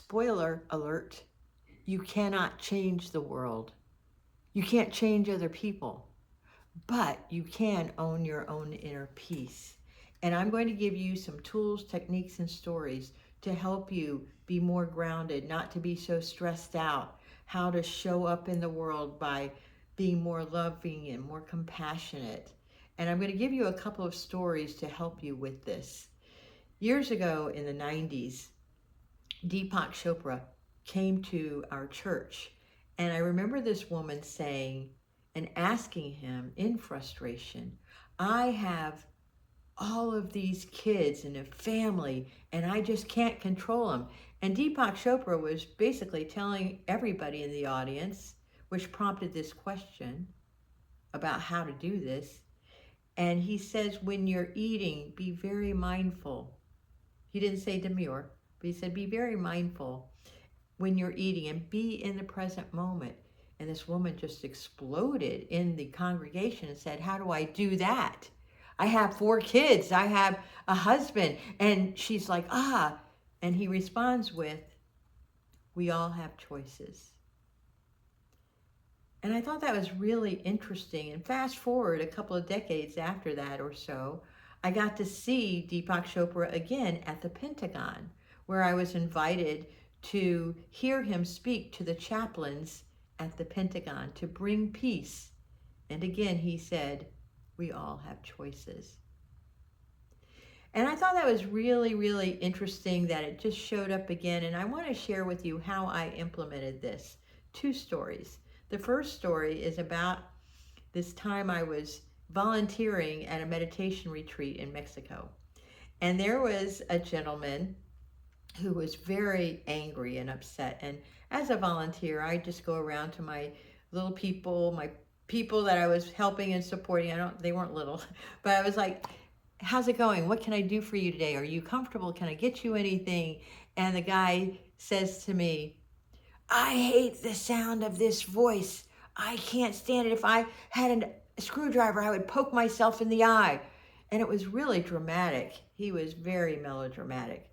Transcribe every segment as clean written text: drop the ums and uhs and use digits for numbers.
spoiler alert, you cannot change the world. You can't change other people, but you can own your own inner peace. And I'm going to give you some tools, techniques, and stories to help you be more grounded, not to be so stressed out, how to show up in the world by being more loving and more compassionate. And I'm going to give you a couple of stories to help you with this. Years ago in the 90s, Deepak Chopra came to our church. And I remember this woman saying and asking him in frustration, I have all of these kids and a family, and I just can't control them. And Deepak Chopra was basically telling everybody in the audience, which prompted this question about how to do this. And he says, when you're eating, be very mindful. He didn't say demure, but he said, be very mindful when you're eating and be in the present moment. And this woman just exploded in the congregation and said, how do I do that? I have 4 kids. I have a husband. And she's like, ah. And he responds with, we all have choices. And I thought that was really interesting. And fast forward a couple of decades after that or so, I got to see Deepak Chopra again at the Pentagon, where I was invited to hear him speak to the chaplains at the Pentagon to bring peace. And again, he said, we all have choices. And I thought that was really, really interesting that it just showed up again. And I want to share with you how I implemented this. 2 stories. The first story is about this time I was volunteering at a meditation retreat in Mexico. And there was a gentleman who was very angry and upset. And as a volunteer, I just go around to my little people, my people that I was helping and supporting. They weren't little, but I was like, how's it going? What can I do for you today? Are you comfortable? Can I get you anything? And the guy says to me, I hate the sound of this voice. I can't stand it. If I had a screwdriver, I would poke myself in the eye. And it was really dramatic. He was very melodramatic.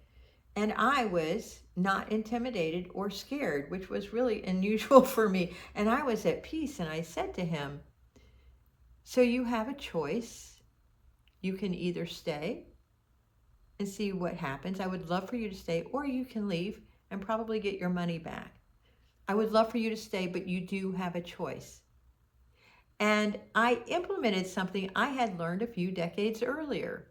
And I was not intimidated or scared, which was really unusual for me. And I was at peace. And I said to him, so you have a choice. You can either stay and see what happens. I would love for you to stay, or you can leave and probably get your money back. I would love for you to stay, but you do have a choice. And I implemented something I had learned a few decades earlier.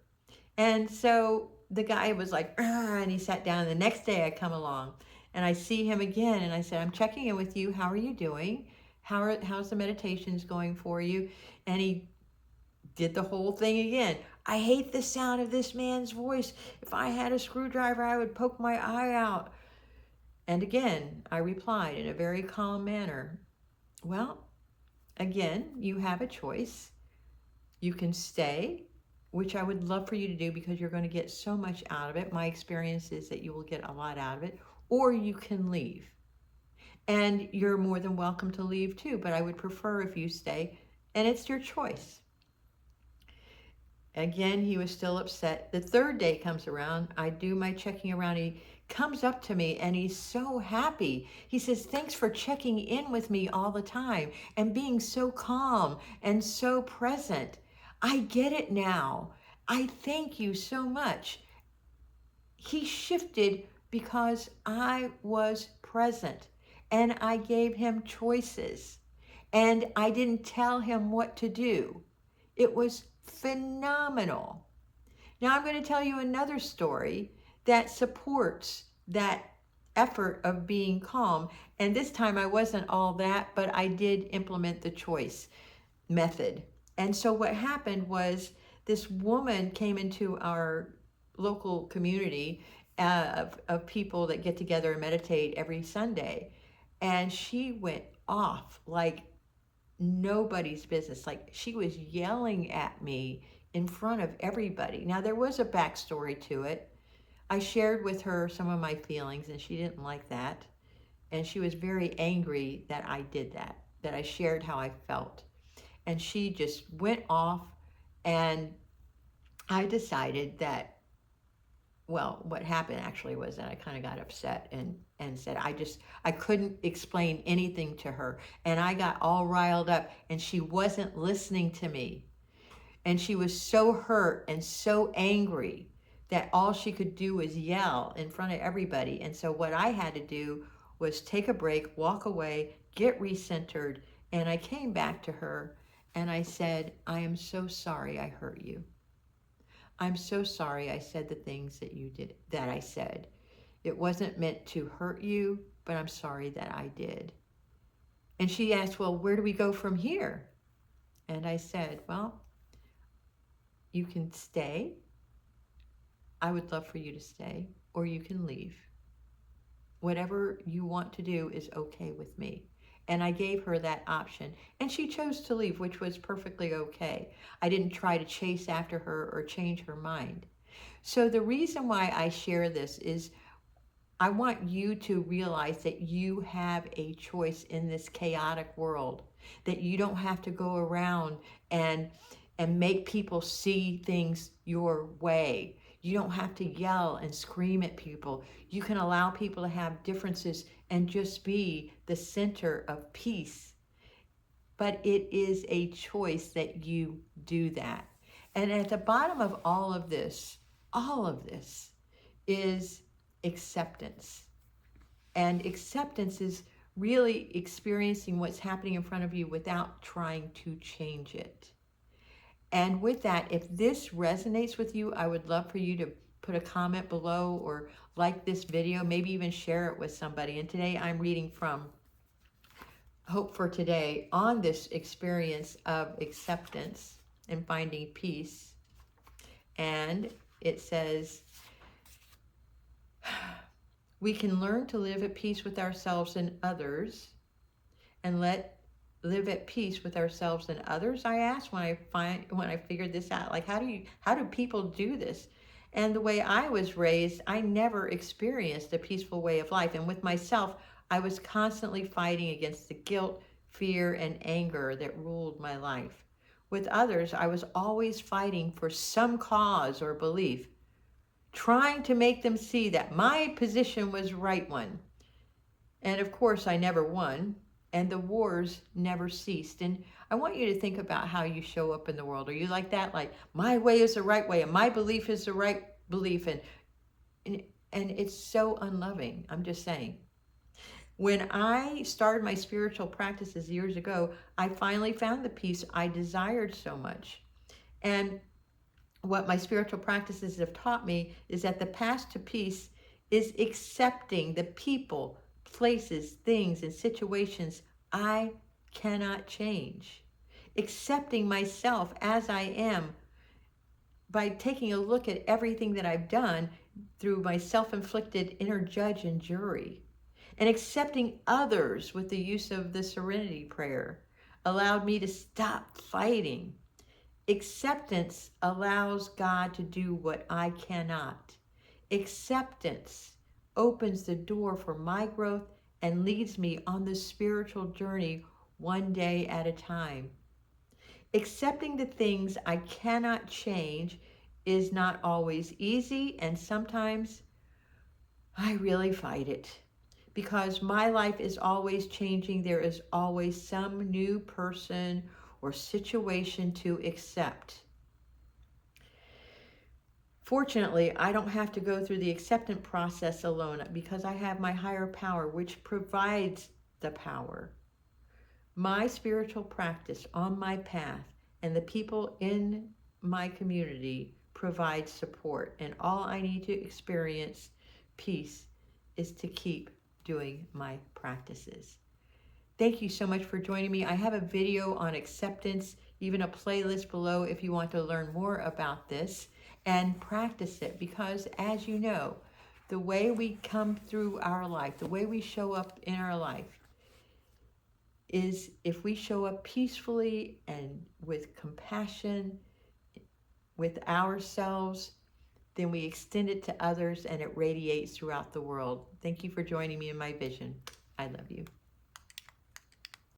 And so the guy was like, and he sat down. The next day I come along and I see him again. And I said, I'm checking in with you. How are you doing? How's the meditations going for you? And he did the whole thing again. I hate the sound of this man's voice. If I had a screwdriver, I would poke my eye out. And again, I replied in a very calm manner, well, again, you have a choice. You can stay, which I would love for you to do because you're going to get so much out of it. My experience is that you will get a lot out of it, or you can leave. And you're more than welcome to leave too, but I would prefer if you stay, and it's your choice. Again, he was still upset. The 3rd day comes around. I do my checking around. He comes up to me and he's so happy. He says, thanks for checking in with me all the time and being so calm and so present. I get it now. I thank you so much. He shifted because I was present and I gave him choices and I didn't tell him what to do. It was phenomenal. Now I'm going to tell you another story that supports that effort of being calm. And this time I wasn't all that, but I did implement the choice method. And so what happened was this woman came into our local community of people that get together and meditate every Sunday. And she went off like nobody's business. Like she was yelling at me in front of everybody. Now there was a backstory to it. I shared with her some of my feelings and she didn't like that. And she was very angry that I did that I shared how I felt. And she just went off, and I decided that well, what happened actually was that I kind of got upset and said I couldn't explain anything to her, and I got all riled up, and she wasn't listening to me, and she was so hurt and so angry that all she could do was yell in front of everybody. And so what I had to do was take a break, walk away, get recentered, and I came back to her and I said, I am so sorry I hurt you. I'm so sorry I said the things that I said. It wasn't meant to hurt you, but I'm sorry that I did. And she asked, well, where do we go from here? And I said, well, you can stay. I would love for you to stay, or you can leave. Whatever you want to do is okay with me. And I gave her that option. And she chose to leave, which was perfectly okay. I didn't try to chase after her or change her mind. So the reason why I share this is I want you to realize that you have a choice in this chaotic world, that you don't have to go around and make people see things your way. You don't have to yell and scream at people. You can allow people to have differences and just be the center of peace. But it is a choice that you do that. And at the bottom of all of this is acceptance. And acceptance is really experiencing what's happening in front of you without trying to change it. And with that, if this resonates with you, I would love for you to put a comment below or like this video, maybe even share it with somebody. And today I'm reading from Hope for Today on this experience of acceptance and finding peace. And it says, we can learn to live at peace with ourselves and others, and live at peace with ourselves and others. I asked when I figured this out, like how do people do this? And the way I was raised, I never experienced a peaceful way of life. And with myself, I was constantly fighting against the guilt, fear, and anger that ruled my life. With others, I was always fighting for some cause or belief, trying to make them see that my position was the right one. And of course, I never won, and the wars never ceased. And I want you to think about how you show up in the world. Are you like that? Like, my way is the right way, and my belief is the right belief. And it's so unloving. I'm just saying. When I started my spiritual practices years ago, I finally found the peace I desired so much. And what my spiritual practices have taught me is that the path to peace is accepting the people, places, things, and situations I cannot change. Accepting myself as I am by taking a look at everything that I've done through my self-inflicted inner judge and jury. And accepting others with the use of the Serenity Prayer allowed me to stop fighting. Acceptance allows God to do what I cannot. Acceptance opens the door for my growth and leads me on the spiritual journey one day at a time. Accepting the things I cannot change is not always easy, and sometimes I really fight it. Because my life is always changing, there is always some new person or situation to accept. Fortunately, I don't have to go through the acceptance process alone because I have my higher power, which provides the power. My spiritual practice on my path and the people in my community provide support, and all I need to experience peace is to keep doing my practices. Thank you so much for joining me. I have a video on acceptance, even a playlist below if you want to learn more about this and practice it, because as you know, the way we come through our life, the way we show up in our life is if we show up peacefully and with compassion with ourselves, then we extend it to others and it radiates throughout the world. Thank you for joining me in my vision. I love you.